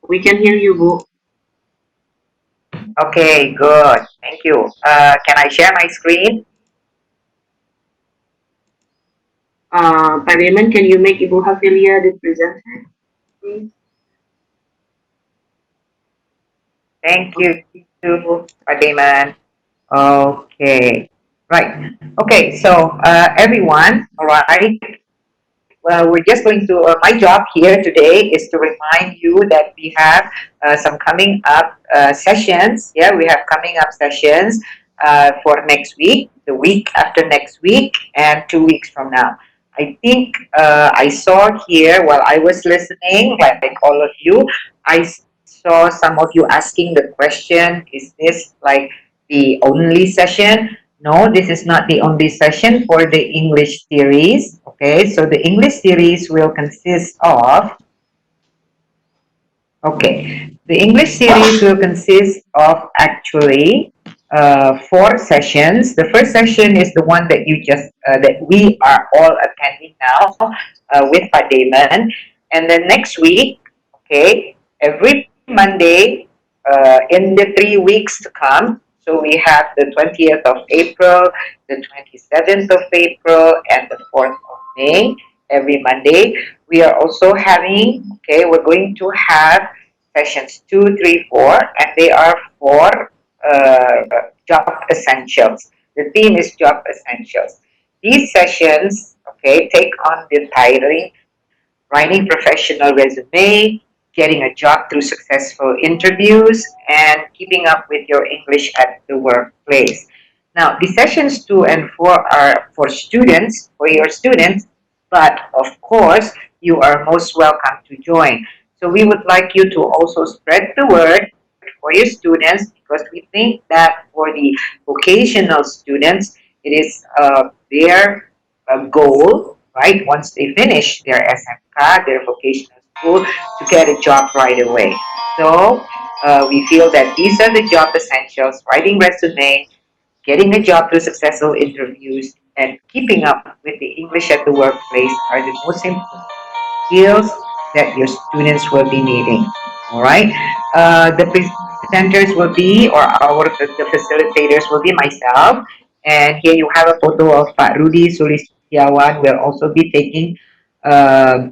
We can hear you, Bu. Okay, good. Thank you. Can I share my screen? Pak Raymond, can you make Ibu Hafilia the presenter, please? Thank Okay. you, Pademan. Okay, right. Okay, so everyone, all right. Well, we're just going to. My job here today is to remind you that we have some coming up sessions. Yeah, we have coming up sessions for next week, the week after next week, and 2 weeks from now. I think I saw here while I was listening, like all of you, I saw some of you asking the question: Is this like the only session? No, this is not the only session for the English series. Okay, so the English series will consist of, okay, the English series will consist of actually 4 sessions. The first session is the one that that we are all attending now with Pak Damon. And then next week, okay, every Monday in the 3 weeks to come, so we have the 20th of April, the 27th of April, and the 4th of May, every Monday. We are also having, okay, we're going to have sessions 2, 3, 4, and they are for job essentials. The theme is job essentials. These sessions, okay, take on the titling writing professional resume, getting a job through successful interviews, and keeping up with your English at the workplace. Now, the sessions 2 and 4 are for students, for your students, but of course, you are most welcome to join. So, we would like you to also spread the word for your students because we think that for the vocational students, it is their goal, right? Once they finish their SMK, their vocational school, to get a job right away. So we feel that these are the job essentials: writing resume, getting a job through successful interviews, and keeping up with the English at the workplace are the most important skills that your students will be needing. All right. The presenters will be, or the facilitators will be myself. And here you have a photo of Pak Rudy Sulistiawan. Will also be taking uh,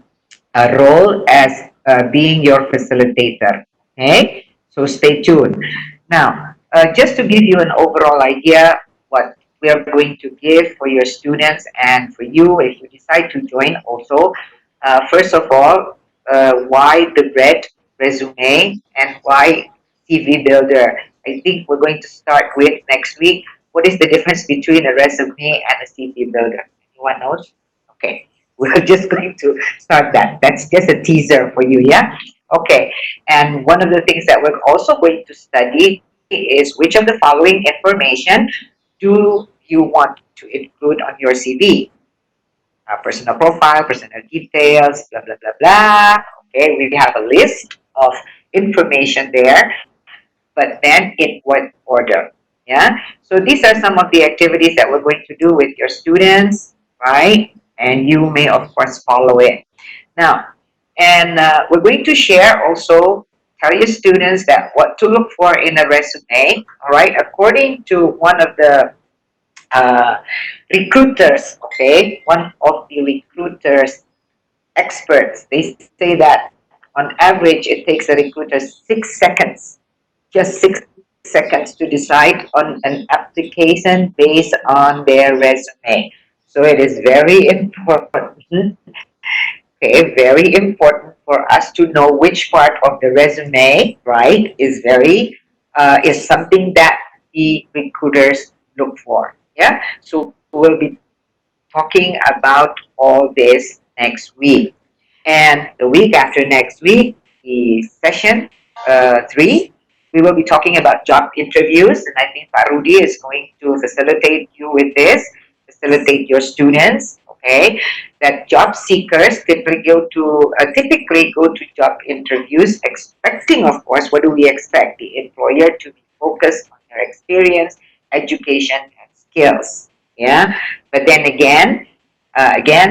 a role as being your facilitator. Okay. So stay tuned. Now, just to give you an overall idea, what we are going to give for your students and for you if you decide to join also. First of all, why the red resume and why CV builder? I think we're going to start with next week. What is the difference between a resume and a CV builder? Anyone knows? Okay, we're just going to start that. That's just a teaser for you, yeah? Okay, and one of the things that we're also going to study is which of the following information do you want to include on your CV? Personal profile, personal details, blah, blah, blah, blah. Okay, we have a list of information there, but then in what order? Yeah, so these are some of the activities that we're going to do with your students, right? And you may, of course, follow it. Now, and we're going to share also, tell your students that what to look for in a resume, all right? According to one of the uh, recruiters, okay, one of the recruiters experts, they say that on average it takes a recruiter 6 seconds, just 6 seconds to decide on an application based on their resume. So it is very important, okay, very important for us to know which part of the resume, right, is something that the recruiters look for. Yeah, so we'll be talking about all this next week. And the week after next week, the session 3, we will be talking about job interviews. And I think Parudi is going to facilitate you with this, facilitate your students. Okay, that job seekers typically go to job interviews expecting, of course, what do we expect? The employer to be focused on your experience, education, and skills. Yeah, but then again,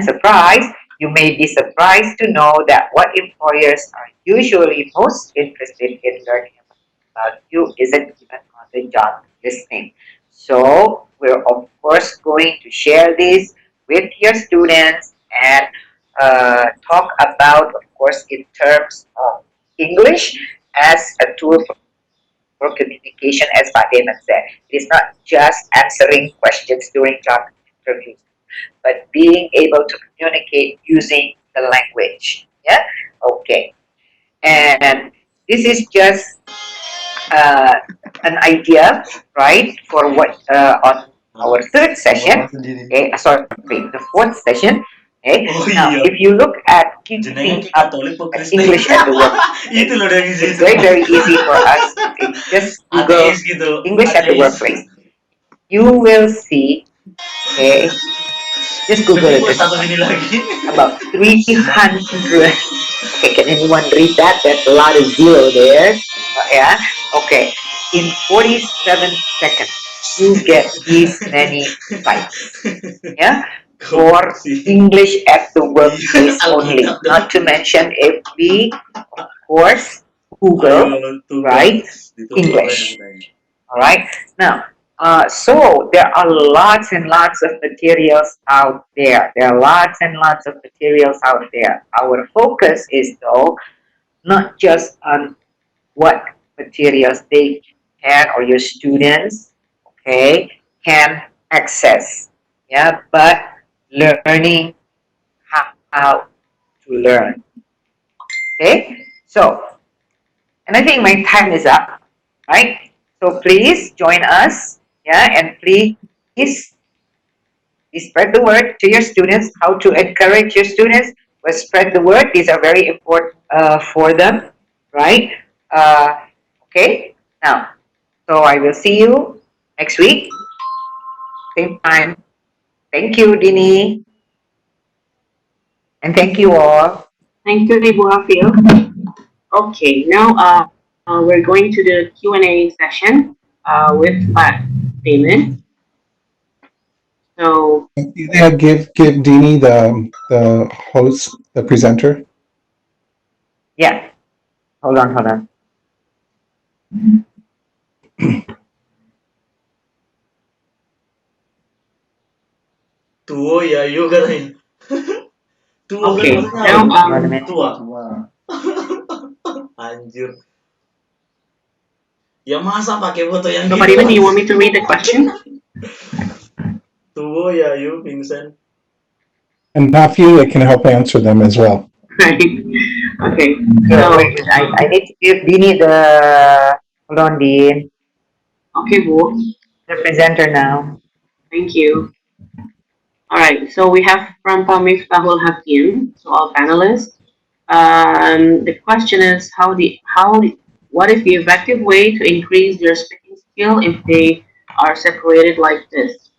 surprise, You may be surprised to know that what employers are usually most interested in learning about you isn't even on the job listing. So we're of course going to share this with your students and talk about, of course, in terms of English as a tool for communication, as Pak Damon said. It is not just answering questions during job interviews, but being able to communicate using the language. Yeah? Okay. And this is just uh, an idea, right, for what on our third session. Okay, sorry, the fourth session. Okay, Oh now iya, if you look at keeping jenenge ki up Katolik apa at Kristen? English at the Itu workplace, loh dari it's situ. very easy for us. Okay, just Ateis Google gitu, English at the ateis. workplace. You will see. Okay, just Google it Ketipu this status one. ini lagi. About 300. Okay, can anyone read that? That's a lot of zero there. Yeah. Okay. In 47 seconds, you get these many sites. Yeah. Goblok For sih. English at the Iya, workplace only. Alkitab dah. Not to mention if we, of course, Ayo Google, right, tugas dituturin. English. All right. Now, so there are lots and lots of materials out there. There are lots and lots of materials out there. Our focus is though not just on what materials they can or your students, okay, can access. Yeah, but learning how to learn. Okay. So, and I think my time is up, right? So please join us. Yeah, and please spread the word to your students, how to encourage your students. But spread the word. These are very important for them, right? Uh, okay. Now, so I will see you next week, same time. Thank you, Dini, and thank you all. Thank you, Ibu Hafil. Okay, now we're going to the Q&A session with Pat Damon. So, Yeah, give Dini the host, the presenter. Yeah. Hold on. Tuo ya yuk katanya. Tuo kan okay, maksudnya now apa? Tua. Anjir. Ya masa pakai foto yang so gitu? Pak Damon, do you want me to read the question? Tuo ya yuk, Vincent. And Matthew, it can help answer them as well. Right. Okay. So So, I need to give Dini the. Hold on, Dean. okay, Bu. The presenter now. Thank you. All right. So we have from Pamif Tahul Hakim, so our panelists. The question is what is the effective way to increase their speaking skill if they are separated like this?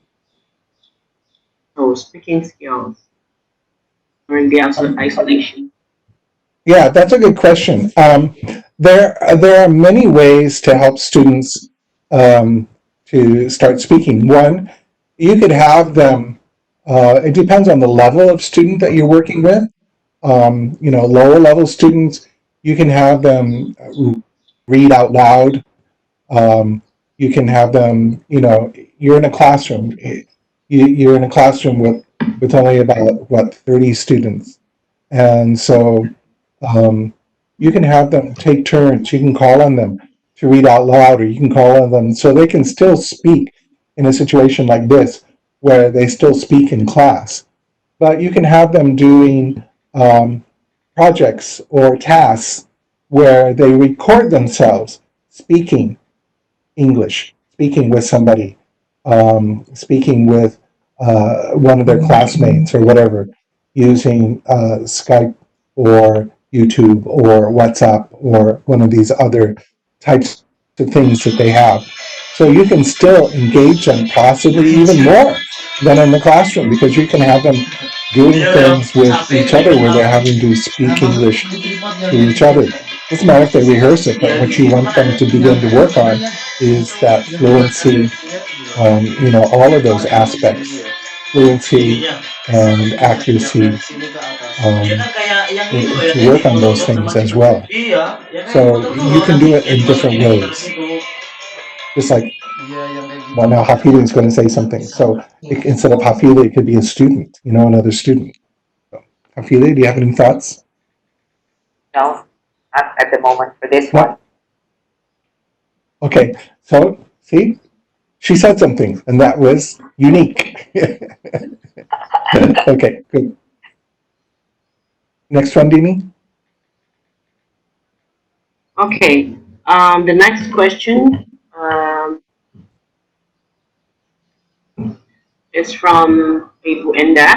So speaking skills during the isolation. Yeah, that's a good question. There are many ways to help students to start speaking. One, you could have them. It depends on the level of student that you're working with. Lower level students, you can have them read out loud. You can have them. You're in a classroom. You're in a classroom with only about 30 students, and so you can have them take turns. You can call on them to read out loud, or you can call on them so they can still speak in a situation like this where they still speak in class. But you can have them doing projects or tasks where they record themselves speaking English, speaking with somebody, speaking with one of their classmates or whatever, using Skype or YouTube or WhatsApp or one of these other types of things that they have. So you can still engage them possibly even more than in the classroom because you can have them doing things with each other where they're having to speak English to each other. Doesn't matter if they rehearse it, but what you want them to begin to work on is that fluency, all of those aspects. fluency ininya. and Ininya pindahkan accuracy sini ke atas. Ya um, kan kayak yang itu ya, to yang work di on foto those tuh things sama as kita. well. Iya, ya kayak di So foto tuh you loh can nanti do it yang in different dimasukin ke ways. situ. Just like, Iya, yang kayak gitu well, now bisa. Hafili is going to say Yang something. bisa. So instead of Hafili, it could be a student, another student. So, Hafili, do you have any thoughts? No, not at the moment for this one. No? Okay. So, see, she said something, and that was unique. Okay, good. Next one, Dini. Okay. The next question is from Ibu Enda.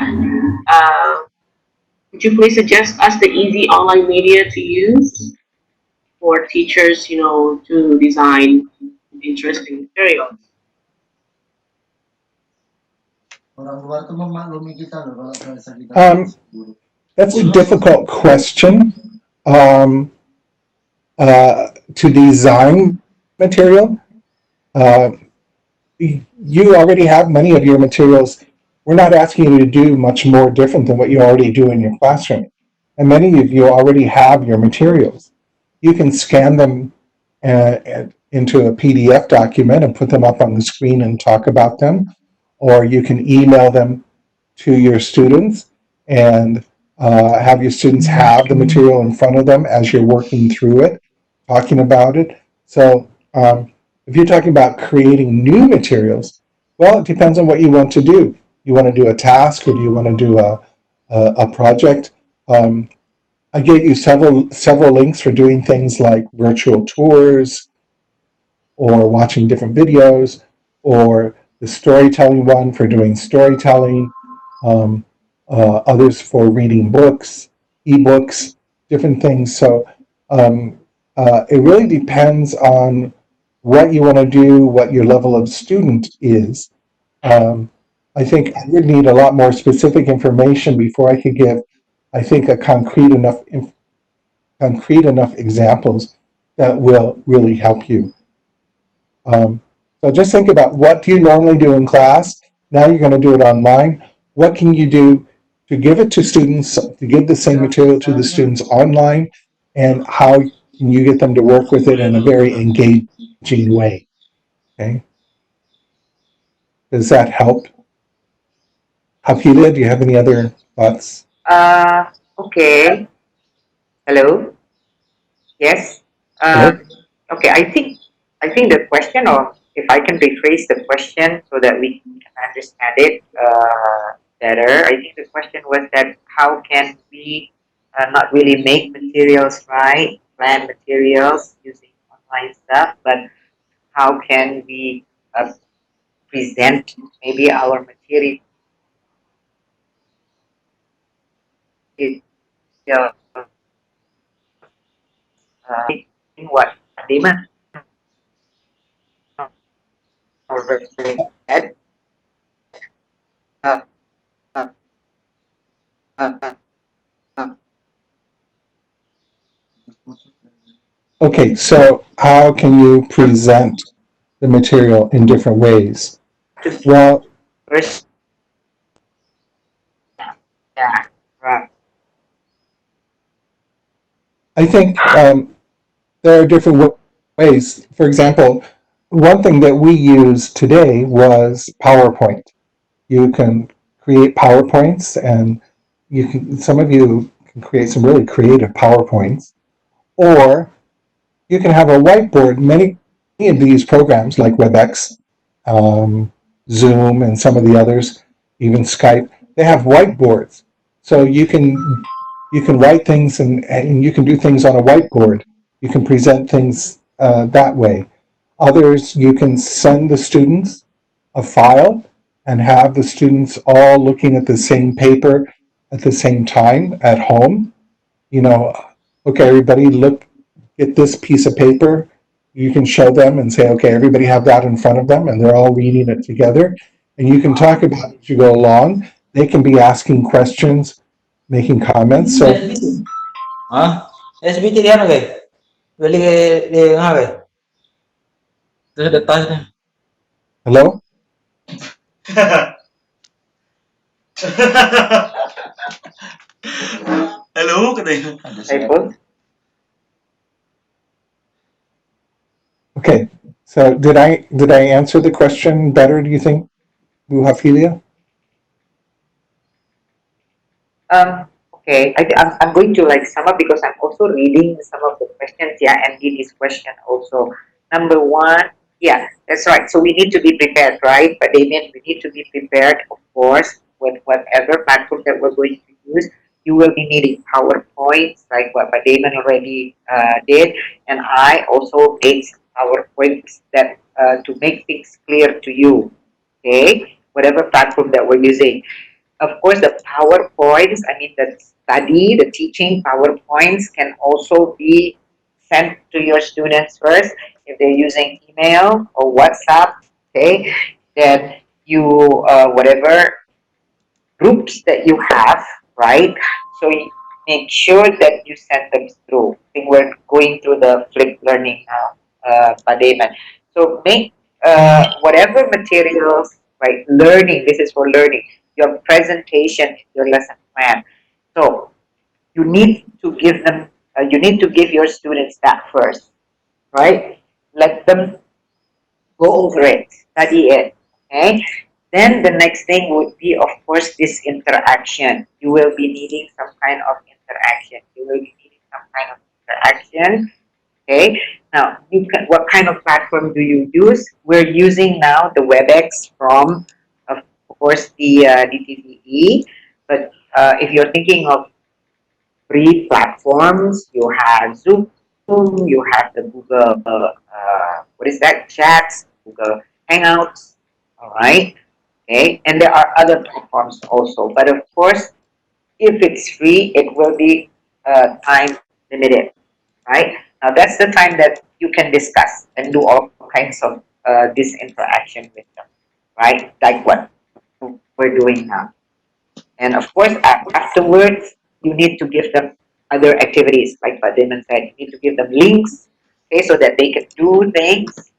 Could you please suggest us the easy online media to use for teachers, to design interesting materials? Orang luar tuh memaklumi kita loh kalau bahasa kita Um, buruk. that's a difficult question. Um, to design material, uh, you already have many of your materials. We're not asking you to do much more different than what you already do in your classroom. And many of you already have your materials. You can scan them into a PDF document and put them up on the screen and talk about them, or you can email them to your students and have your students have the material in front of them as you're working through it, talking about it. So if you're talking about creating new materials, well, it depends on what you want to do. You want to do a task, or do you want to do a project? I gave you several links for doing things like virtual tours, or watching different videos, or the storytelling one for doing storytelling, um, others for reading books, ebooks, different things. So um, it really depends on what you want to do, what your level of student is. Um, I think I would need a lot more specific information before I could give, I think, a concrete enough examples that will really help you. Um, so just think about, what do you normally do in class? Now you're going to do it online. What can you do to give it to students, to give the same material to the students online? And how can you get them to work with it in a very engaging way? Okay. Does that help? Hafila, do you have any other thoughts? Okay. Hello. Yes. Hello? Okay. I think the question, or if I can rephrase the question so that we can understand it better. I think the question was that how can we not really make materials, right? Plan materials using online stuff, but how can we present maybe our material in what demand already had uh, uh, uh, uh, Okay, so how can you present the material in different ways? to Well, first, yeah, right. I think there are different ways. For example, one thing that we used today was PowerPoint. You can create PowerPoints, and some of you can create some really creative PowerPoints, or you can have a whiteboard. Many of these programs, like WebEx, um, Zoom, and some of the others, even Skype, they have whiteboards. So you can write things, and you can do things on a whiteboard. You can present things that way. Others, you can send the students a file and have the students all looking at the same paper at the same time at home. You know, okay, everybody, look at this piece of paper. You can show them and say, okay, everybody have that in front of them, and they're all reading it together. And you can talk about it as you go along. They can be asking questions, making comments. So, Hah? SBT dia ano kay? Beli di nga kay? Terus ada tasnya. hello? Hello, katanya. Typos? Okay. So did I answer the question better? Do you think, Buhafilia? Okay, I'm going to like sum up because I'm also reading some of the questions. Yeah, and Dini's question also. Number one, yeah, that's right. So we need to be prepared, right? But Damien, we need to be prepared, of course, with whatever platform that we're going to use. You will be needing PowerPoints, like what Damien already did, and I also made some PowerPoints that to make things clear to you. Okay, whatever platform that we're using, of course, the PowerPoints, I mean, the study, the teaching PowerPoints can also be sent to your students first if they're using email or WhatsApp. Okay, then you, whatever groups that you have, right? So you make sure that you send them through. I think we're going through the flipped learning now, Pademan. So make whatever materials, right? Learning, this is for learning. Your presentation, your lesson plan. So you need to give them, you need to give your students that first, right? Let them go over it, study it. Okay. Then the next thing would be, of course, this interaction. You will be needing some kind of interaction. You will be needing some kind of interaction. Okay. Now, you can, what kind of platform do you use? We're using now the WebEx from, of course, the DTVE. But if you're thinking of free platforms, you have Zoom, you have the Google, what is that, chats, Google Hangouts, all right? Okay, and there are other platforms also, but of course, if it's free, it will be time limited, right? Now that's the time that you can discuss and do all kinds of this interaction with them, right? Like what we're doing now. And of course, afterwards, you need to give them other activities, like what Damon said. You need to give them links, okay, so that they can do things,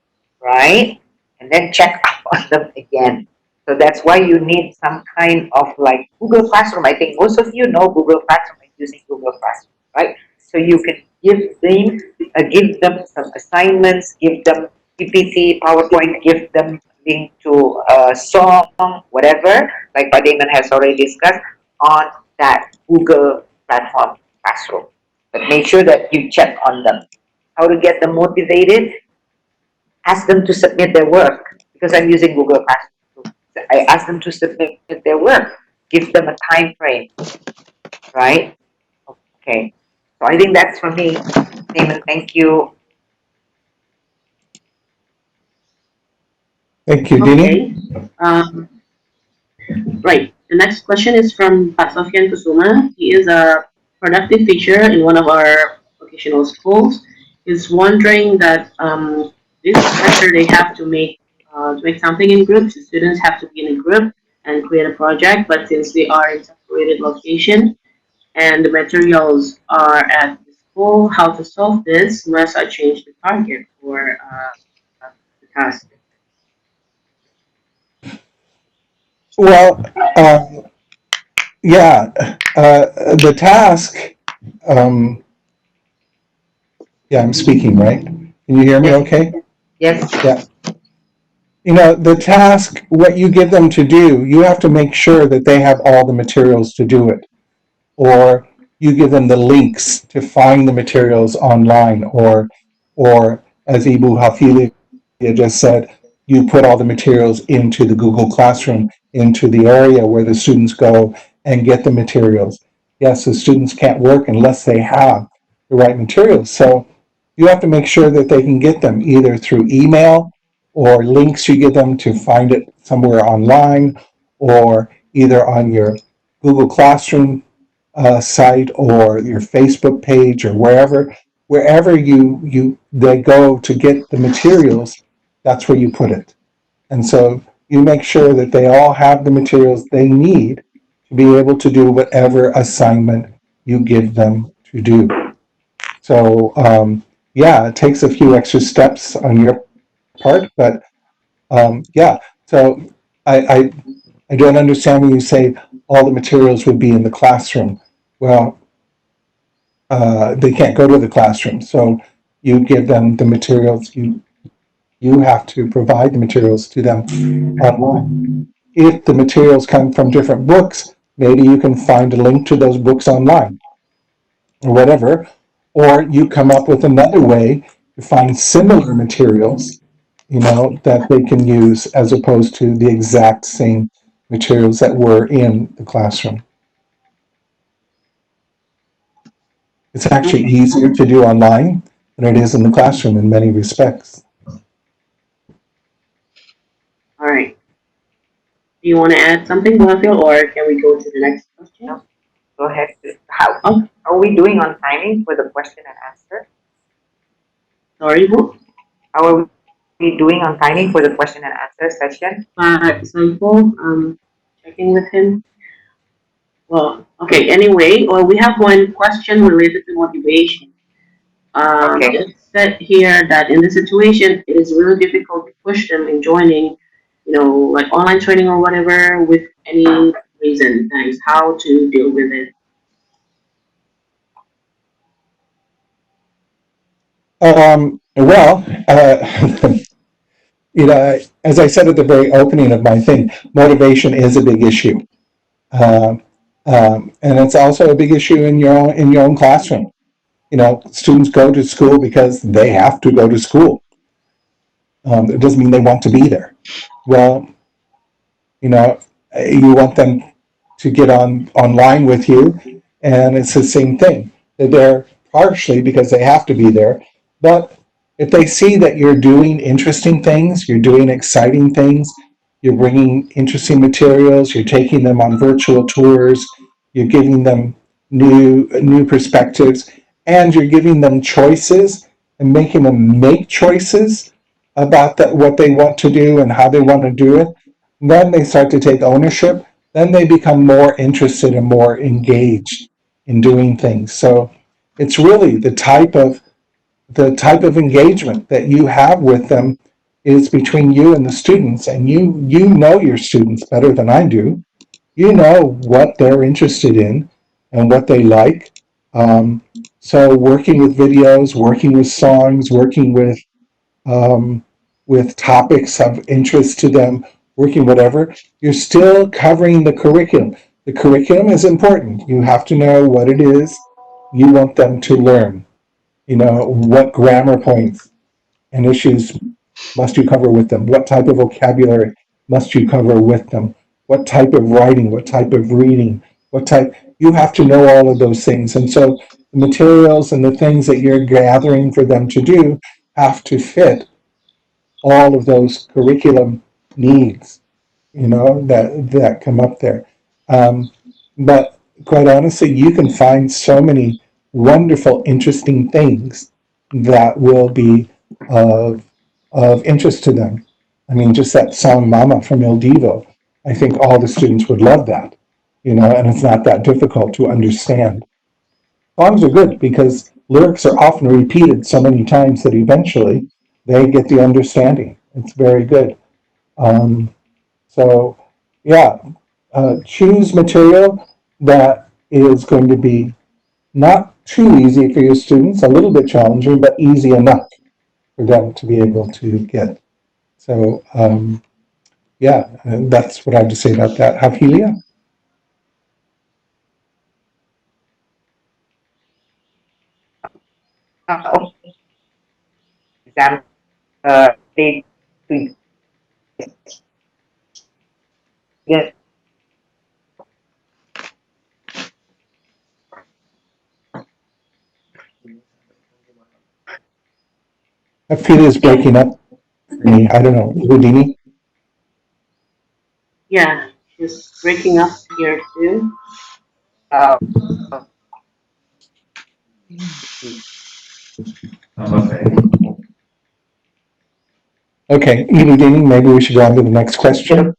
right? And then check up on them again. So that's why you need some kind of like Google Classroom. I think most of you know Google Classroom and using Google Classroom, right? So you can give them some assignments, give them PPT, PowerPoint, give them link to a song, whatever, like Padiman has already discussed, on that Google platform classroom. But make sure that you check on them. How to get them motivated? Ask them to submit their work because I'm using Google Classroom. I ask them to submit their work. Give them a time frame, right? Okay. So I think that's for me. Damon, thank you. Thank you, Dini. Okay. Um, right. The next question is from Pat Sofian Kusuma. He is a productive teacher in one of our vocational schools. He's wondering that this semester they have to make something in groups. The students have to be in a group and create a project. But since we are in separated location and the materials are at the school, how to solve this? Must I change the target for the task? Well, yeah, the task. Um, yeah, I'm speaking, right? Can you hear me? Yes, Okay. yes. Yeah. The task, what you give them to do, you have to make sure that they have all the materials to do it. Or you give them the links to find the materials online, or as Ibu Hafilia just said, you put all the materials into the Google Classroom, into the area where the students go and get the materials. Yes, the students can't work unless they have the right materials. So you have to make sure that they can get them either through email or links you give them to find it somewhere online, or either on your Google Classroom site or your Facebook page, or wherever you they go to get the materials, that's where you put it. And so you make sure that they all have the materials they need to be able to do whatever assignment you give them to do. So yeah, it takes a few extra steps on your part, but yeah. So I, I I don't understand when you say all the materials would be in the classroom. Well, they can't go to the classroom, so you give them the materials. You have to provide the materials to them online. If the materials come from different books, maybe you can find a link to those books online or whatever, or you come up with another way to find similar materials, that they can use as opposed to the exact same materials that were in the classroom. It's actually Okay. easier to do online than it is in the classroom in many respects. All right. Do you want to add something, Bonfil, or can we go to the next question? No, go ahead. How Oh, are we doing on timing for the question and answer? sorry, who? How are we doing on timing for the question and answer session? Sample. Checking with him. Well, okay. Anyway, well, we have one question related to motivation. Okay. It said here that in this situation, it is really difficult to push them in joining, like online training or whatever, with any reason. Thanks. How to deal with it? Well, as I said at the very opening of my thing, motivation is a big issue, um, and it's also a big issue in your own classroom. Students go to school because they have to go to school. It doesn't mean they want to be there. Well, you know, you want them to get online with you, and it's the same thing. They're there partially because they have to be there, but if they see that you're doing interesting things, you're doing exciting things, you're bringing interesting materials, you're taking them on virtual tours, you're giving them new perspectives, and you're giving them choices and making them make choices about what they want to do and how they want to do it, then they start to take ownership. Then they become more interested and more engaged in doing things. So it's really the type of engagement that you have with them is between you and the students, and you know your students better than I do. You know what they're interested in and what they like. Um, so working with videos, working with songs, working um, with topics of interest to them, working whatever, you're still covering the curriculum. The curriculum is important. You have to know what it is you want them to learn. What grammar points and issues must you cover with them? What type of vocabulary must you cover with them? What type of writing? What type of reading? You have to know all of those things. And so the materials and the things that you're gathering for them to do have to fit all of those curriculum needs, that come up there. Um, but quite honestly, you can find so many wonderful, interesting things that will be of of interest to them. I mean, just that song "Mama" from Il Divo. I think all the students would love that, and it's not that difficult to understand. Songs are good because lyrics are often repeated so many times that eventually they get the understanding. It's very good. Um, so, yeah, choose material that is going to be not too easy for your students, a little bit challenging, but easy enough for them to be able to get. So, yeah, and that's what I have to say about that. Hafilia? Okay. Exam. They to get Hafilia is breaking up for me. I don't know. Houdini? Yeah, she's breaking up here too. uh, Okay, Houdini, maybe we should go on to the next question.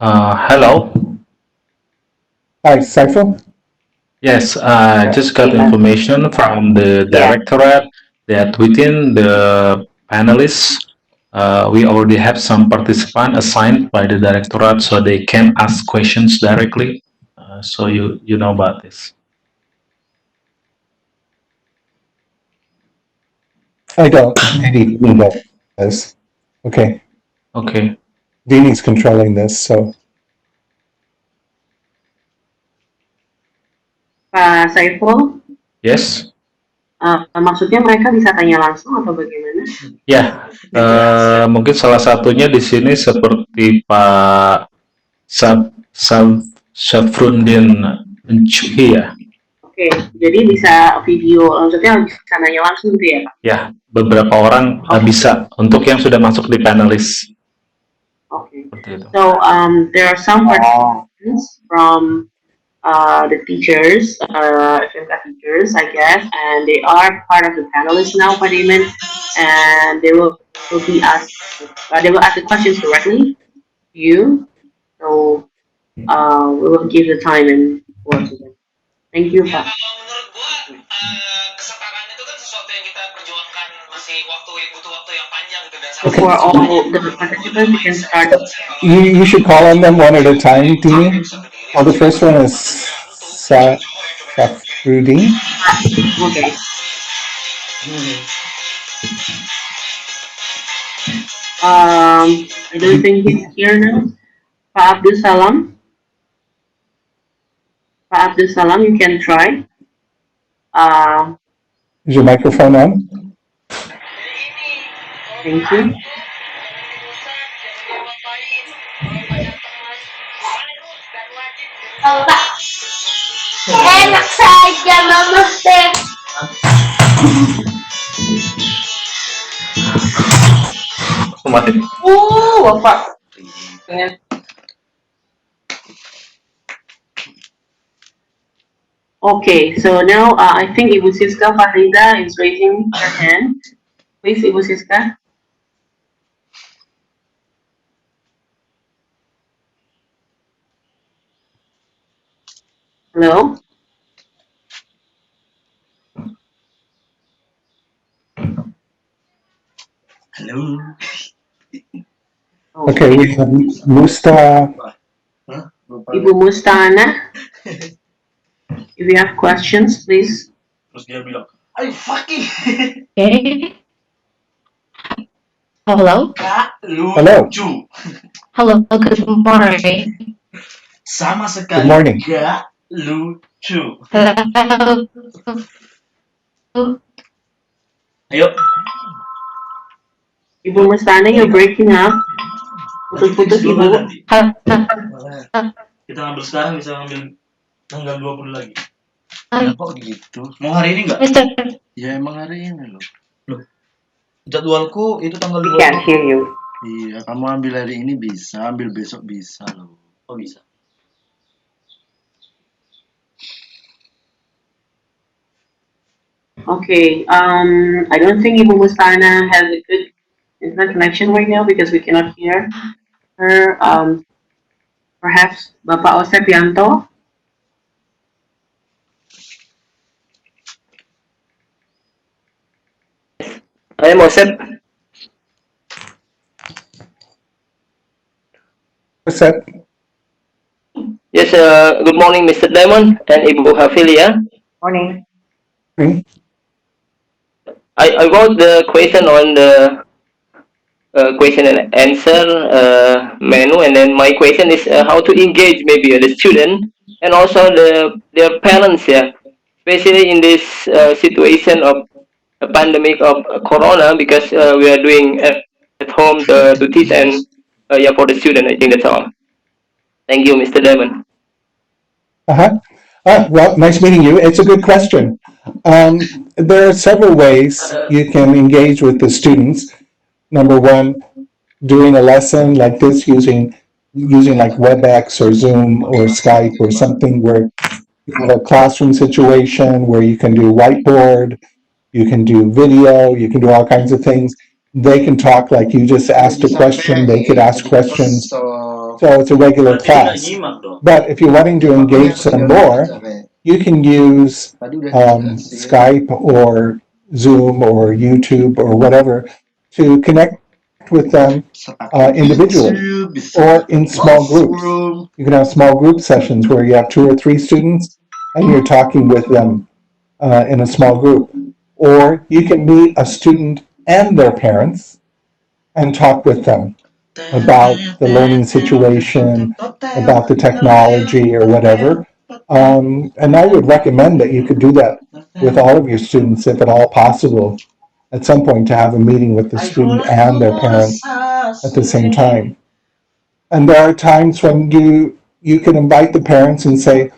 Hello. Hi, Saiful? Yes, I just got yeah, information from the yeah. directorate that within the panelists, we already have some participant assigned by the directorate, so they can ask questions directly. So you know about this. I don't. Maybe Dini does. Okay. Okay. Dini's controlling this, so. Pak Saiful, Yes. maksudnya mereka bisa tanya langsung atau bagaimana? Ya, mungkin salah satunya di sini seperti Pak Syafrundin Encuhi ya. Oke, jadi bisa video, maksudnya bisa nanya langsung gitu ya Pak? Ya, beberapa orang bisa untuk yang sudah masuk di panelis. Okay. Seperti itu. So there are some participants from the teachers, SMK teachers, I guess, and they are part of the panelists now, Pak Damon, and will be asked, they will ask the questions directly to you. So we will give the time and forward to them. Thank you, Pak. Menurut gua kesetaraan itu kan sesuatu yang kita perjuangkan masih butuh waktu yang panjang gitu dan So for all the participants, you can start. You should call on them one at a time, Dini. Well, the first one is Safrudin. Okay. I don't think he's here now. Pak Abdul Salam. Pak Abdul Salam, you can try. Is your microphone on? Thank you. Enak saja mama teh. Bapak. Okay, so now I think Ibu Siska Farida is raising her hand. Please, Ibu Siska. Hello? Hello. Okay, we have Musta. Ibu Mustana. If you have questions, please. Terus dia bilang, ayo fucking. Okay. Hello. Kak Hello. lucu. Hello. Good morning. Sama Good sekali morning. gak lucu. Hello. Ayo. Ibu Mustana, you're breaking up. Putus-putus, Ibu. Nanti. Kita ngambil sekarang bisa ngambil tanggal 20 lagi. Kok gitu? Mau hari ini nggak? Mister. Ya emang hari ini loh. Jadwalku itu tanggal We 20. can't hear you. Iya, kamu ambil hari ini bisa, ambil besok bisa loh. Oh bisa. Okay, I don't think Ibu Mustana has a good internet connection right now because we cannot hear her. Perhaps Bapak Osep Yanto. I am Osep. What's that? Yes, good morning, Mr. Diamond and Ibu Hafilia. Morning. I wrote the question on the question and answer menu, and then my question is how to engage maybe the student and also their parents, yeah, especially in this situation of a pandemic of corona, because we are doing at home to teach and yeah, for the student. I think that's all. Thank you, Mr. Diamond. Well, nice meeting you. It's a good question. There are several ways you can engage with the students. Number one, doing a lesson like this using like WebEx or Zoom or Skype or something where you have a classroom situation where you can do whiteboard, you can do video, you can do all kinds of things. They can talk like you just asked a question, they could ask questions. So it's a regular class. But if you're wanting to engage some more, you can use Skype or Zoom or YouTube or whatever to connect interact with them individually or in small groups. You can have small group sessions where you have 2 or 3 students and you're talking with them in a small group. Or you can meet a student and their parents and talk with them about the learning situation, about the technology or whatever. And I would recommend that you could do that with all of your students if at all possible at some point to have a meeting with the student and their parents at the same time. And there are times when you can invite the parents and say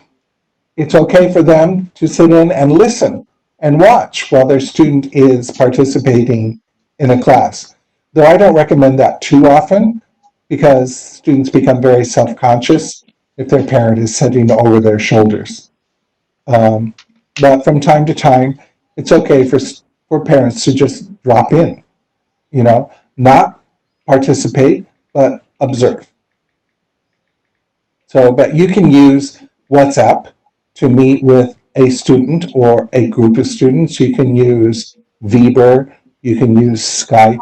it's okay for them to sit in and listen and watch while their student is participating in a class. Though I don't recommend that too often because students become very self-conscious if their parent is sitting over their shoulders. But from time to time, it's okay for parents to just drop in, not participate, but observe. So, but you can use WhatsApp to meet with a student or a group of students. You can use Viber, you can use Skype,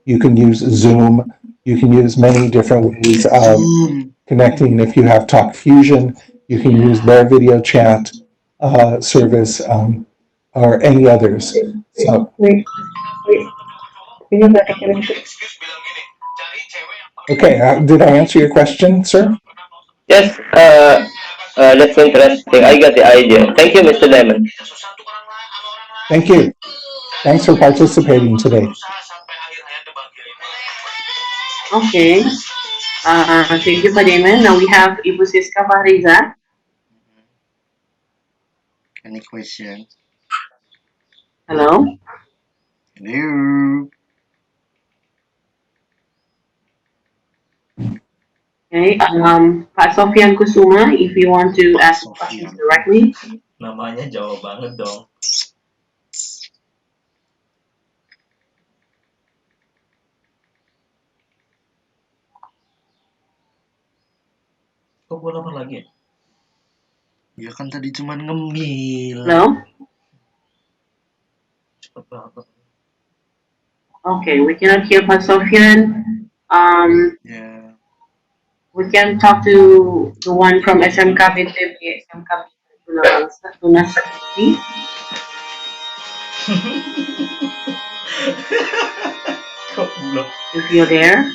you can use Zoom, you can use many different ways of connecting. If you have Talk Fusion, you can use their video chat service or any others. So, okay, did I answer your question, sir? Yes, that's interesting. I got the idea. Thank you, Mr. Diamond. Thank you. Thanks for participating today. Okay. Thank you, Pak Damon. Now we have Ibu Siska Fahriza. Any question? Hello. Hello. Okay. Pak Sofian Kusuma, if you want to ask questions directly. Namanya Jawa banget dong. Kok buat apa lagi? Ya kan tadi cuma ngemil. Hello. Cepet banget. Okay, we cannot hear Pak Sofian. Yeah. We can talk to the one from SMK BTB, SMK Tuna Bangsa, Tuna Sakti. Goblok. If you're there.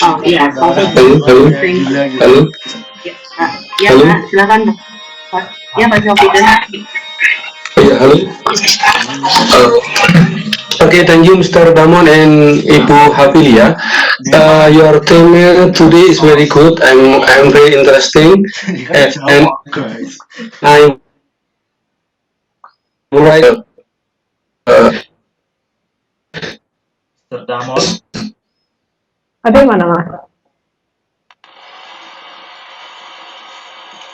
Oh iya, Halo. Halo. Ya Pak, silakan Pak. Ya Pak Sofian. Yeah, hello. Okay, thank you, Mr. Damon and Ibu Hafilia. Your theme today is very good. I'm very interesting, and I would like Mr. Damon. Ada yang mana, Mas?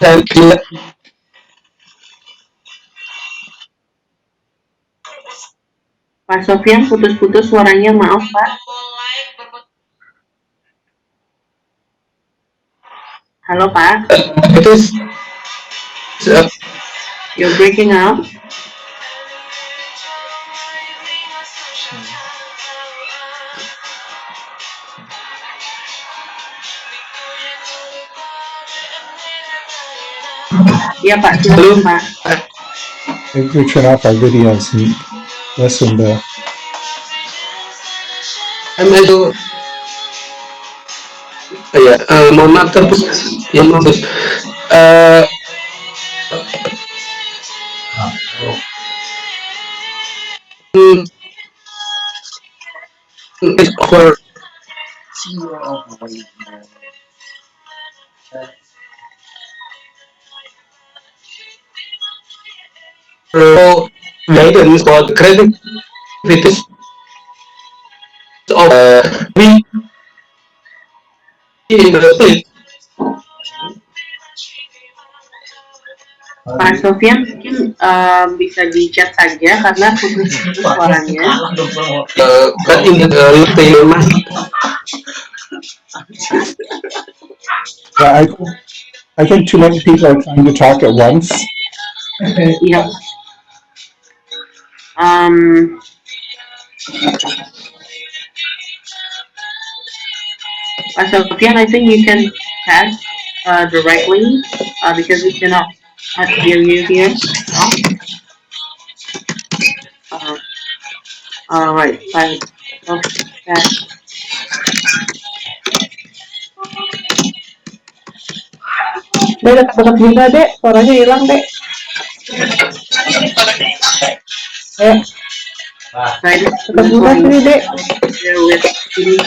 and Pak Sofian putus-putus suaranya, maaf Pak. Halo Pak. it is You're breaking up. Ya Pak, silakan Pak. Maybe we turn off our videos and listen to. I'm also ya mohon maaf terputus ya maaf for guidance for the creativities of we in the place. Pak Sofian mungkin bisa di chat saja karena putus-putus suaranya. But in the Yeah, I think too many people are trying to talk at once. Yeah. Um, Sofian, I think you can text directly because we cannot hear you here. No? Uh, all right. So, that, Dek, dekat kita, Dek. Suaranya hilang, Dek. Dek, guidance dekat kita monitoring sini, Dek. here with students.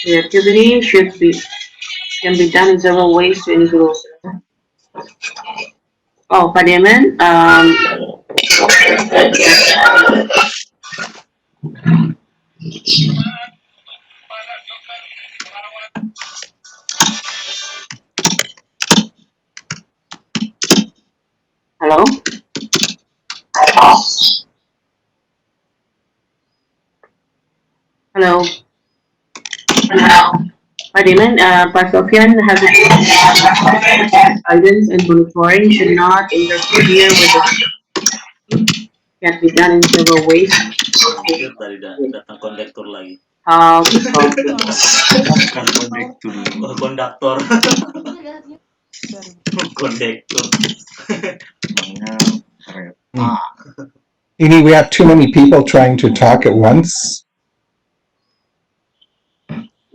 The activity should be can be done in several ways to individual students. Oh, Pak Demen, hello? Hello? Pak Demen, Pak Sofian has guidance and monitoring should not interfere with the can be done in several ways. Mikir tadi datang kondektur lagi. How to solve this. Bukan kondektur. Oh, konduktor. Kondektur. Ini, we have too many people trying to talk at once.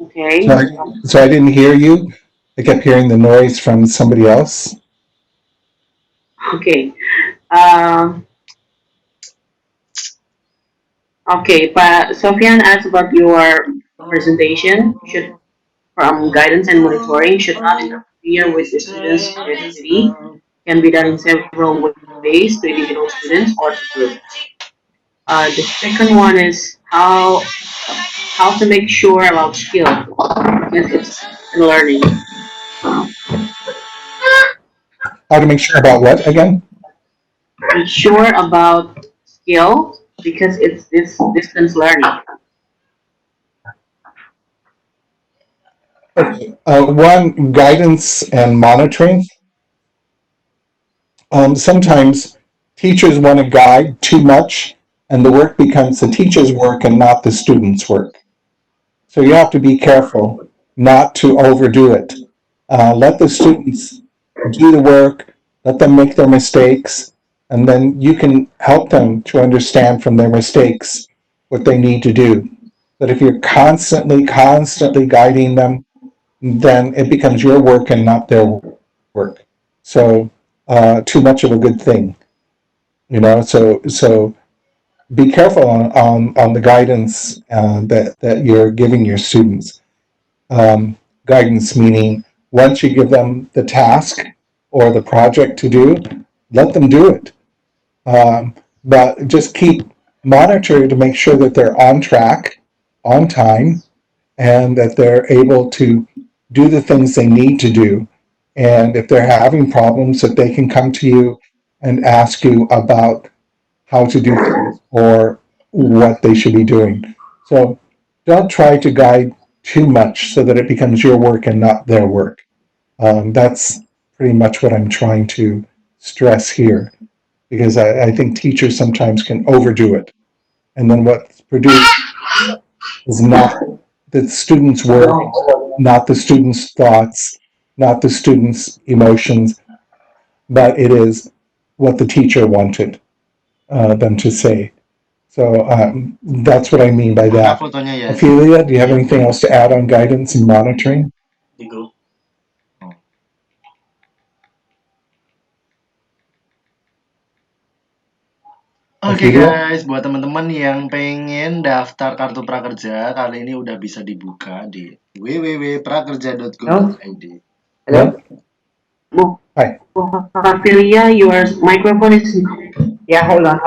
Okay. So I didn't hear you. I kept hearing the noise from somebody else. Okay. Okay, Pak Sofian asked about your presentation. Should from guidance and monitoring should not interfere with the students' creativity. Can be done in several ways to individual students or to group. The second one is how to make sure about skill because it's in learning. How to make sure about what again? Be sure about skill because it's this distance learning. Okay. One, guidance and monitoring. Sometimes teachers want to guide too much, and the work becomes the teacher's work and not the student's work. So you have to be careful not to overdo it. Let the students do the work, let them make their mistakes, and then you can help them to understand from their mistakes what they need to do. But if you're constantly guiding them, then it becomes your work and not their work. So too much of a good thing, So be careful on the guidance that you're giving your students. Guidance meaning once you give them the task or the project to do, let them do it. But just keep monitoring to make sure that they're on track, on time, and that they're able to do the things they need to do. And if they're having problems, that they can come to you and ask you about how to do things or what they should be doing. So don't try to guide too much so that it becomes your work and not their work. That's pretty much what I'm trying to stress here, because I think teachers sometimes can overdo it. And then what's produced is not the student's work, not the student's thoughts, not the student's emotions, but it is what the teacher wanted them to say. So that's what I mean by that. Ophelia, do you have anything else to add on guidance and monitoring? Di grup. Oke guys, buat teman-teman yang pengen daftar kartu prakerja, kali ini udah bisa dibuka di www.prakerja.go.id. Hello? Hi. Ophelia, your microphone is. Yeah, hold on.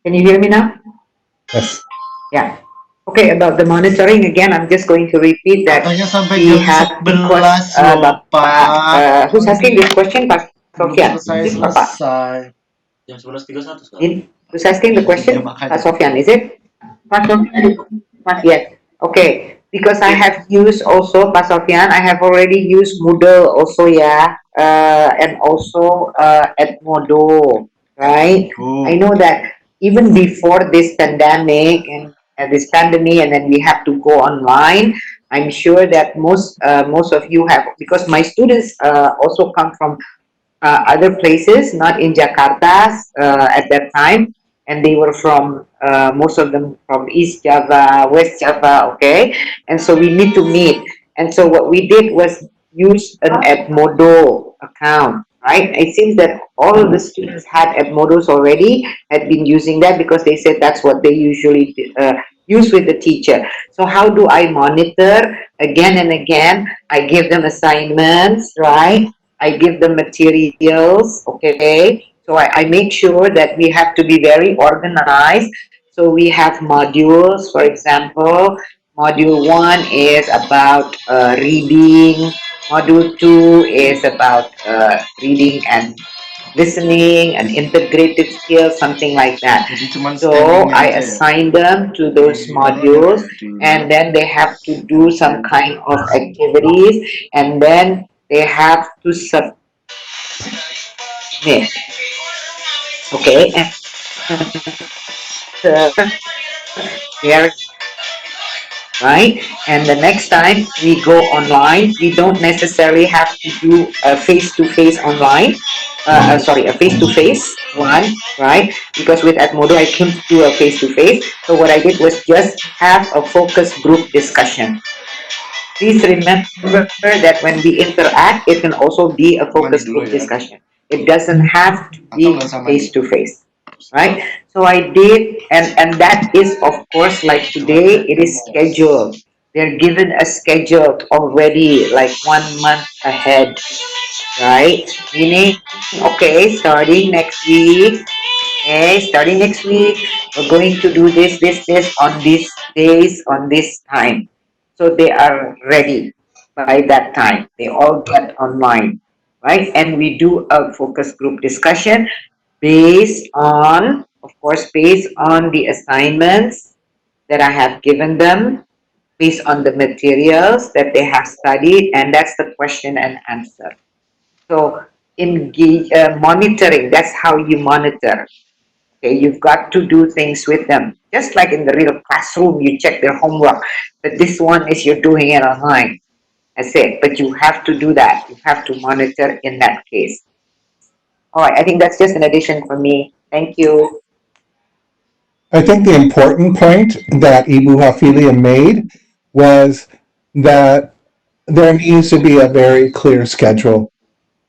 Can you hear me now? Yes. Yeah. Okay, about the monitoring again, I'm just going to repeat that Katanya sampai we jam have 11 loh, Pak. who's asking this question, Pak Belum Sofian? Is it Bapak? selesai. Jam 11.31 sekarang. Who's asking the question? Iya, makanya. Pak Sofian, is it? Pak Sofian, Yes. Okay. because I Yep. have used also, Pak Sofyan, I have already used Moodle also, yeah, and also Edmodo, right? I Oh, know that even before this pandemic and this pandemic, and then we have to go online. I'm sure that most of you have, because my students also come from other places, not in Jakarta at that time, and they were from most of them from East Java, West Java, okay, and so we need to meet. And so what we did was use an Edmodo account, right? It seems that all of the students had Edmodos already, had been using that because they said that's what they usually use with the teacher. So how do I monitor again and again? I give them assignments, right? I give them materials, okay? So I make sure that we have to be very organized. So we have modules, for example, module one is about reading, module two is about reading and listening and integrated skills, something like that. jadi cuman So standingnya I aja ya assign them to di those anunya modules, kayak di and then they have to do some handphone kind of activities, and then they have to submit, okay, and they right? And the next time we go online, we don't necessarily have to do a face-to-face online. Sorry, a face-to-face one, right? Because with Edmodo, I couldn't do a face-to-face. So what I did was just have a focus group discussion. Please remember that when we interact, it can also be a mandi focus dulu group ya discussion. It doesn't have to atau be nggak usah mandi face-to-face, right? So I did, and that is of course like cuaca today it is panas scheduled. They're given a schedule already, like 1 month ahead, right? Meaning, okay, starting next week, okay, starting next week, we're going to do this on these days, on this time. So they are ready by that time. They all get online, right? And we do a focus group discussion based on, of course, based on the assignments that I have given them, based on the materials that they have studied, and that's the question and answer. So, monitoring, that's how you monitor. Okay, you've got to do things with them. Just like in the real classroom, you check their homework. But this one is you're doing it online. That's it. But you have to do that. You have to monitor in that case. All right, I think that's just an addition for me. Thank you. I think the important point that Ibu Hafilia made was that there needs to be a very clear schedule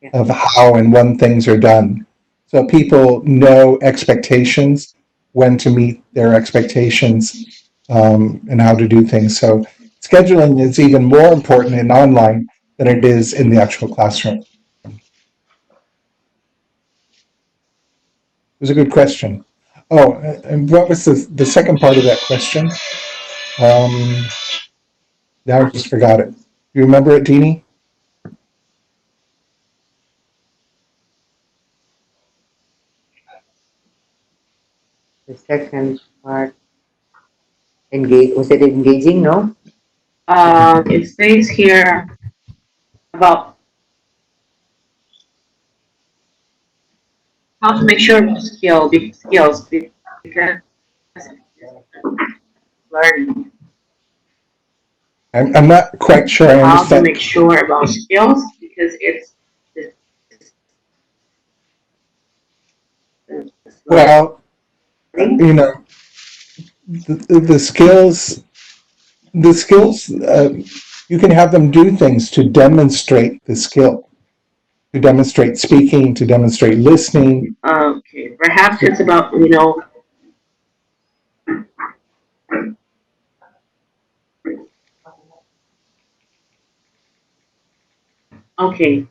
Yeah. of how and when things are done. So people know expectations, when to meet their expectations, and how to do things. So scheduling is even more important in online than it is in the actual classroom. It was a good question. Oh, and what was the second part of that question? Um, now I just forgot it. You remember it, Deanie? The second part, engage. Was it engaging? No. It says here about how to make sure of skills because learning. I'm not quite sure I How to understand. make sure about skills because it's Well, learning. you know, the skills, the skills, you can have them do things to demonstrate the skill, to demonstrate speaking, to demonstrate listening. Okay, perhaps it's about okay.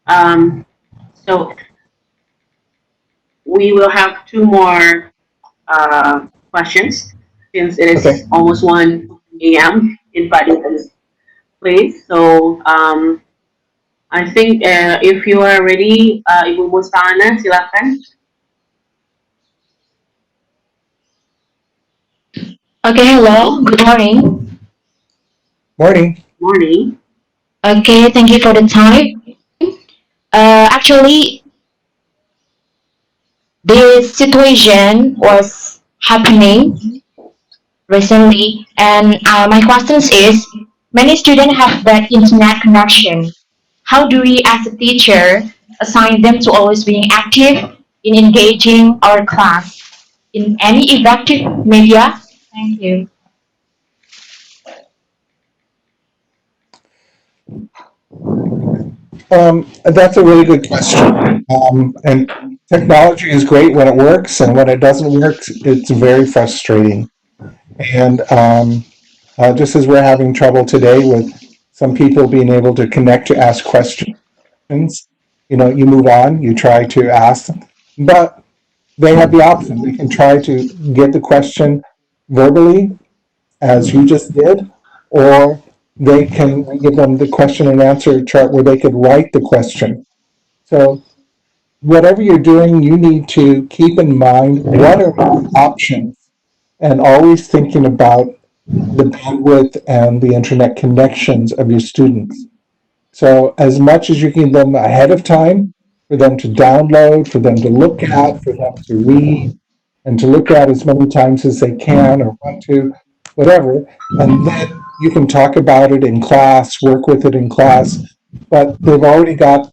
Um, so we will have two more questions since it Okay. is almost 1 a.m. in Paddy's place. So I think if you are ready, Ibu Mustana, silakan. Okay, hello. Good morning. Morning. Morning. Okay, thank you for the time. Actually, this situation was happening recently, and my question is: many students have bad internet connection. How do we, as a teacher, assign them to always being active in engaging our class in any effective media? Thank you. That's a really good question. And technology is great when it works, and when it doesn't work, it's very frustrating. And just as we're having trouble today with some people being able to connect to ask questions, you move on, you try to ask them. But they have the option. They can try to get the question verbally, as you just did, or they can give them the question and answer chart where they could write the question. So whatever you're doing, you need to keep in mind what are the options and always thinking about the bandwidth and the internet connections of your students. So as much as you can give them ahead of time for them to download, for them to look at, for them to read, and to look at as many times as they can or want to, whatever. And then you can talk about it in class, work with it in class, but they've already got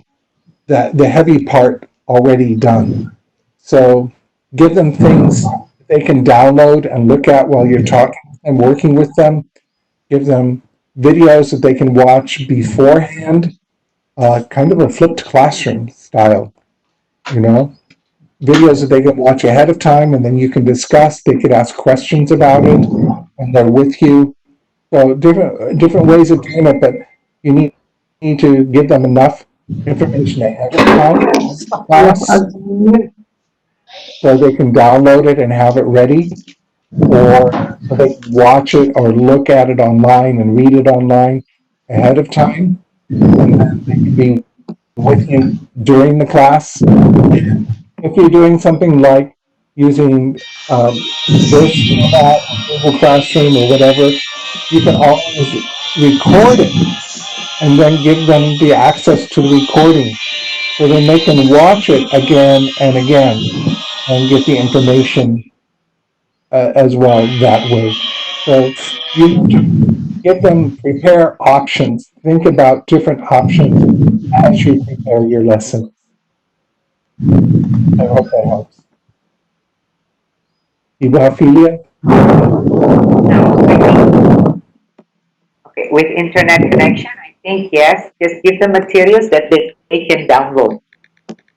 the heavy part already done. So give them things they can download and look at while you're talking and working with them. Give them videos that they can watch beforehand, kind of a flipped classroom style, you know, videos that they can watch ahead of time and then you can discuss. They could ask questions about it when they're with you. So different ways of doing it, but you need to give them enough information ahead of time in class so they can download it and have it ready, or so they can watch it or look at it online and read it online ahead of time, and then they can be with you during the class. And if you're doing something like using this format or Google Classroom or whatever, you can always record it and then give them the access to the recording so then they can watch it again and again and get the information as well that way. So you need to get them prepare options. Think about different options as you prepare your lesson. I hope that helps. Ibu Ophelia? Okay, with internet connection, I think yes, just give them materials that they can download,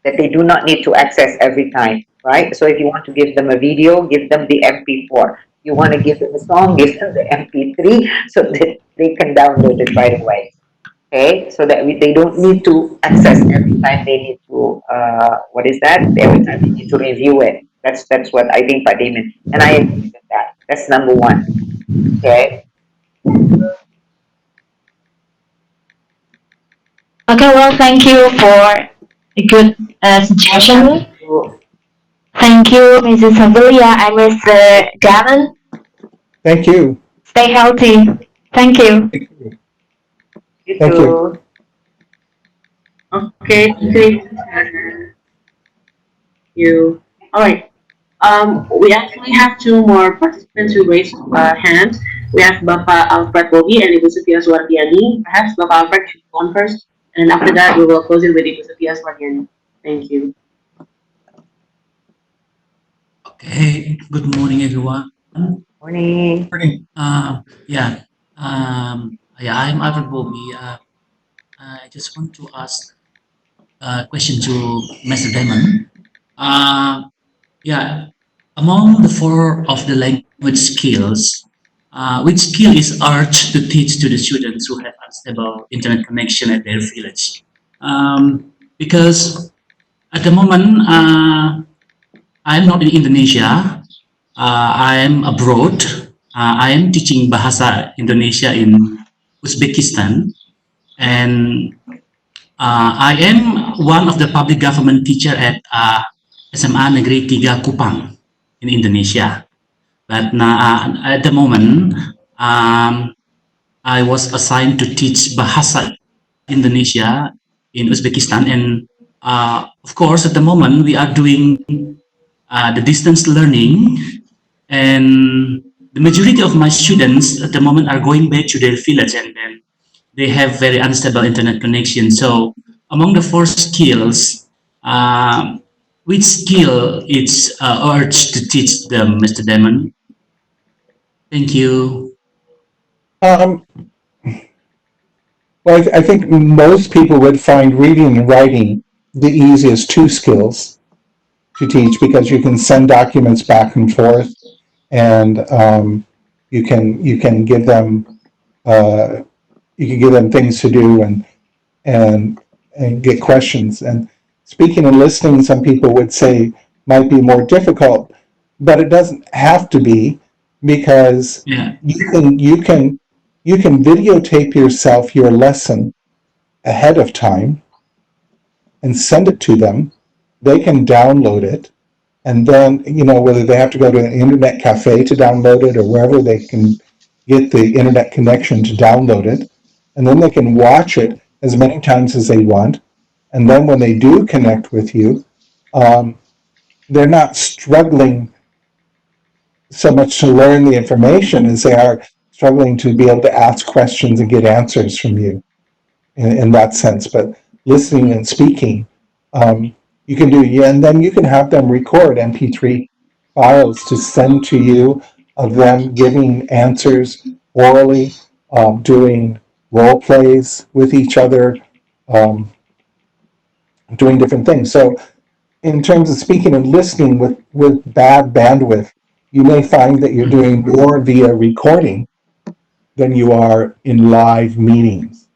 that they do not need to access every time, right? So if you want to give them a video, give them the MP4. You want to give them a song, give them the MP3 so that they can download it right away. Okay, so that they don't need to access every time they need to, what is that? Every time they need to review it. That's what I think, Pak Damon. And I agree with that. That's number one. Okay. Okay, well, thank you for a good suggestion. Thank you, Mrs. Amelia and Mr. Gavin. Thank you. Stay healthy. Thank you. Thank you. You Thank you. too. Okay, thank you. All right. We actually have two more participants who raised hands. We have Bapak Alfred Bobby and Ibu Sophia Suwardiani. Perhaps Bapak Alfred can go on first, and after that we will close it with Ibu Sophia Suwardiani. Thank you. Okay, good morning, everyone. Morning. Yeah, yeah, I'm Alfred Bobby. I just want to ask a question to Mr. Damon. Yeah, among the four of the language skills, which skill is hard to teach to the students who have unstable internet connection at their village? Because at the moment, I'm not in Indonesia. I am abroad. I am teaching Bahasa Indonesia in Uzbekistan, and I am one of the public government teacher at SMA Negeri 3 Kupang in Indonesia. But now, at the moment, I was assigned to teach Bahasa Indonesia in Uzbekistan, and of course, at the moment, we are doing the distance learning, and the majority of my students at the moment are going back to their village, and then they have very unstable internet connection. So, among the four skills, which skill is urged to teach them, Mr. Damon? Thank you. Um, well, I think most people would find reading and writing the easiest two skills to teach because you can send documents back and forth, and you can give them uh, you can give them things to do, and and get questions. And speaking and listening, some people would say might be more difficult, but it doesn't have to be, because Yeah. you can videotape yourself your lesson ahead of time and send it to them. They can download it, and then whether they have to go to an internet cafe to download it or wherever they can get the internet connection to download it, and then they can watch it as many times as they want. And then when they do connect with you, um, they're not struggling so much to learn the information as they are struggling to be able to ask questions and get answers from you in that sense. But listening and speaking, you can do, yeah, and then you can have them record MP3 files to send to you of them giving answers orally, doing role plays with each other, um, doing different things. So in terms of speaking and listening with bad bandwidth, you may find that you're doing more via recording than you are in live meetings.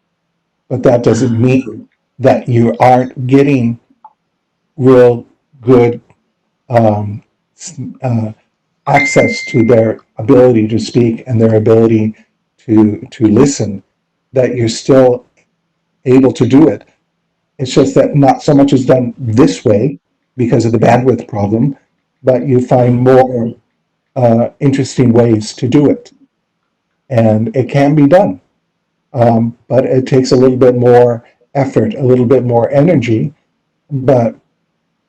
But that doesn't mean that you aren't getting real good um, uh, access to their ability to speak and their ability to listen, that you're still able to do it. It's just that not so much is done this way because of the bandwidth problem, but you find more interesting ways to do it. And it can be done, but it takes a little bit more effort, a little bit more energy. But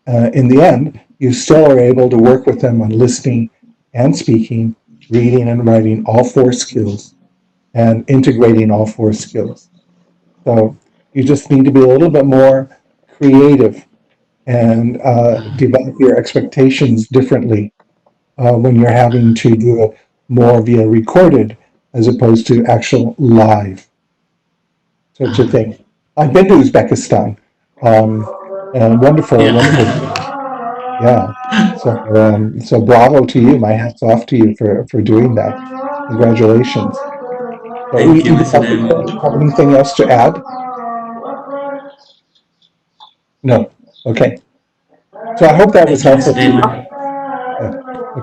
in the end, you still are able to work with them on listening and speaking, reading and writing, all four skills, and integrating all four skills. So you just need to be a little bit more creative and develop your expectations differently when you're having to do it more via recorded as opposed to actual live, such a thing. I've been to Uzbekistan. And wonderful, wonderful. Yeah. So bravo to you. My hat's off to you for doing that. Congratulations. So Thank you, you Mr. Damon. have anything else to add? No. Okay. So I hope that was Thank you, Mr. helpful to you. Damon. Yeah.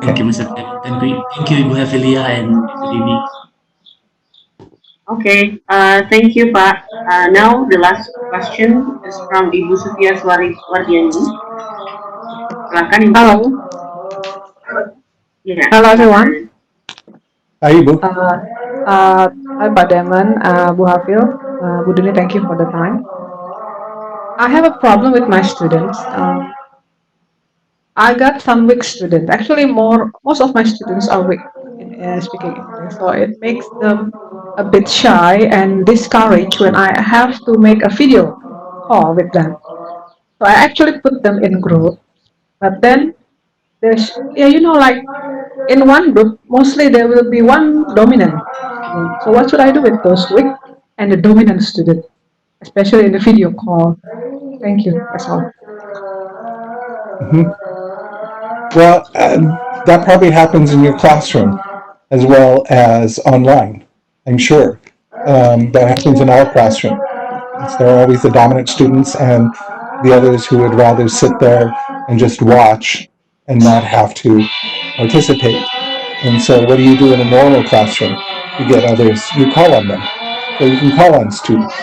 Thank you, Okay. Mr. Damon. Thank you, Ibu Hevelia and Ibu Dini. Okay, thank you, Pak. Now the last question is from Ibu Sufia Wardiani. Silakan Ibu. Hello. Ya, Hello everyone. silakan. Hi, Ibu. Hi Pak Daman, Bu Hafil, Bu Dini, thank you for the time. I have a problem with my students. I got some weak students. Actually, most of my students are weak in speaking English, so it makes them a bit shy and discouraged when I have to make a video call with them. So I actually put them in group, but then there's like in one group, mostly there will be one dominant student. So what should I do with those weak and the dominant student, especially in the video call? Thank you. That's all. Mhm. Well, that probably happens in your classroom as well as online, I'm sure. That happens in all classrooms. There are always the dominant students and the others who would rather sit there and just watch and not have to participate. And so what do you do in a normal classroom to get others? You call on them. So you can call on students.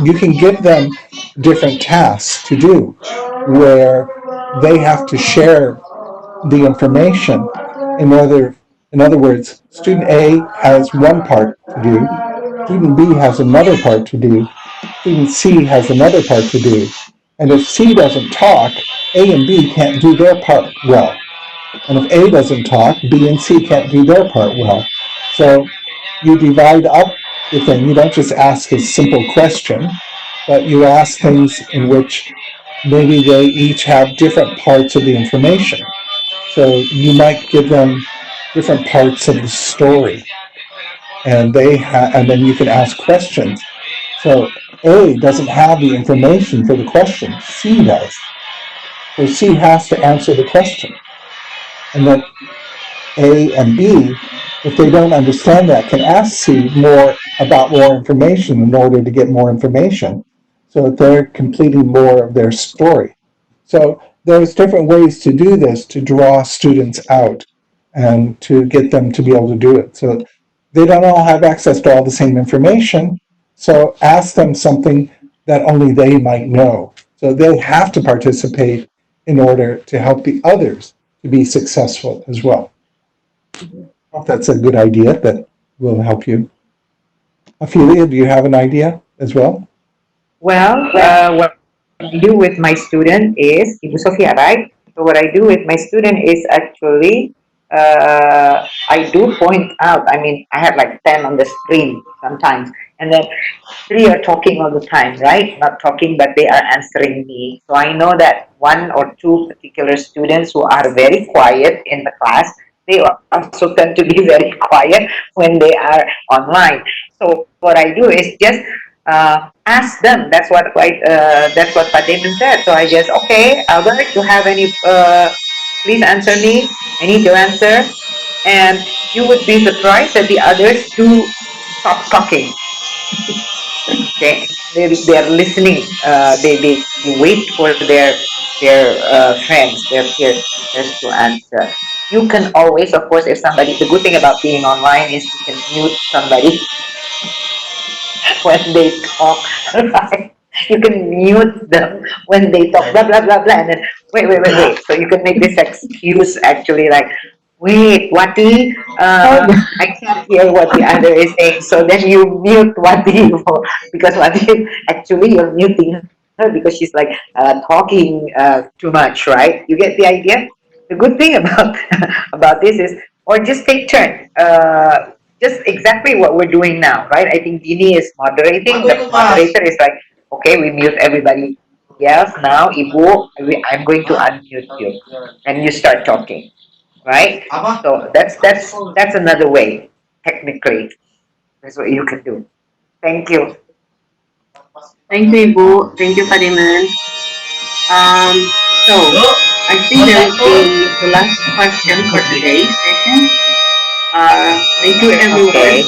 You can give them different tasks to do where they have to share the information in order In other words, student A has one part to do, student B has another part to do, student C has another part to do. And if C doesn't talk, A and B can't do their part well. And if A doesn't talk, B and C can't do their part well. So you divide up the thing. You don't just ask a simple question, but you ask things in which maybe they each have different parts of the information. So you might give them different parts of the story, and and then you can ask questions. So A doesn't have the information for the question. C does. So C has to answer the question. And then A and B, if they don't understand that, can ask C about more information in order to get more information, so that they're completing more of their story. So there's different ways to do this to draw students out and to get them to be able to do it. So they don't all have access to all the same information. So ask them something that only they might know. So they have to participate in order to help the others to be successful as well. I hope that's a good idea that will help you. Ophelia, do you have an idea as well? Well, what I do with my student is, Ibu Sofia, right? So what I do with my student is actually, I do point out, I mean, I have like 10 on the screen sometimes, and then 3 are talking all the time, right? Not talking, but they are answering me. So I know that 1 or 2 particular students who are very quiet in the class, they also tend to be very quiet when they are online. So what I do is just ask them. That's what Pak Damon said. So I just, okay, Albert, you have any? Please answer me. I need your answer. And you would be surprised that the others do stop talking. Okay, they are listening. They wait for their friends, their peers to answer. You can always, of course, if somebody. The good thing about being online is you can mute somebody when they talk, right? You can mute them when they talk, blah, blah, blah, blah, and then, wait. So you can make this excuse actually like, wait, Wati, I can't hear what the other is saying. So then you mute Wati because Wati, actually you're muting her because she's like talking too much, right? You get the idea? The good thing about about this is, or just take turn. Just exactly what we're doing now, right? I think Dini is moderating. The moderator is like, okay, we mute everybody else. Now, Ibu, I'm going to unmute you, and you start talking, right? So that's another way. Technically, that's what you can do. Thank you. Thank you, Ibu. Thank you, Fadiman. So I think that would be the last question for today's session. Thank you, everyone, Okay.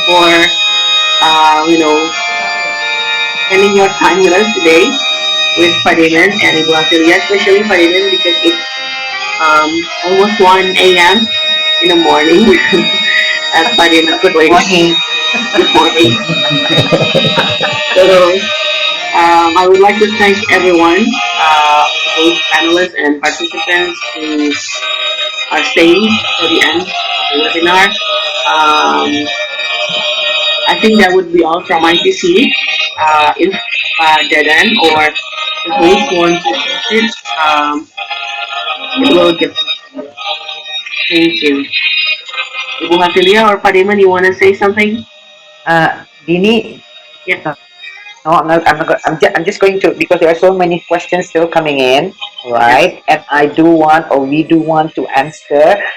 for spending your time with us today with Fadiman and Ibu Afilia, especially Fadiman because it's almost 1 a.m. in the morning at Fadiman's Good place. morning. Good morning. So I would like to thank everyone, both panelists and participants who are staying till the end of the webinar. I think that would be all from ITC. If Dedan or the host wants to close it, it will get. Thank you. Ibu Hafilia or Padiman, you want to say something? Dini, Yeah. no, I'm just going to, because there are so many questions still coming in, Yes. right? And I do want, or we do want to answer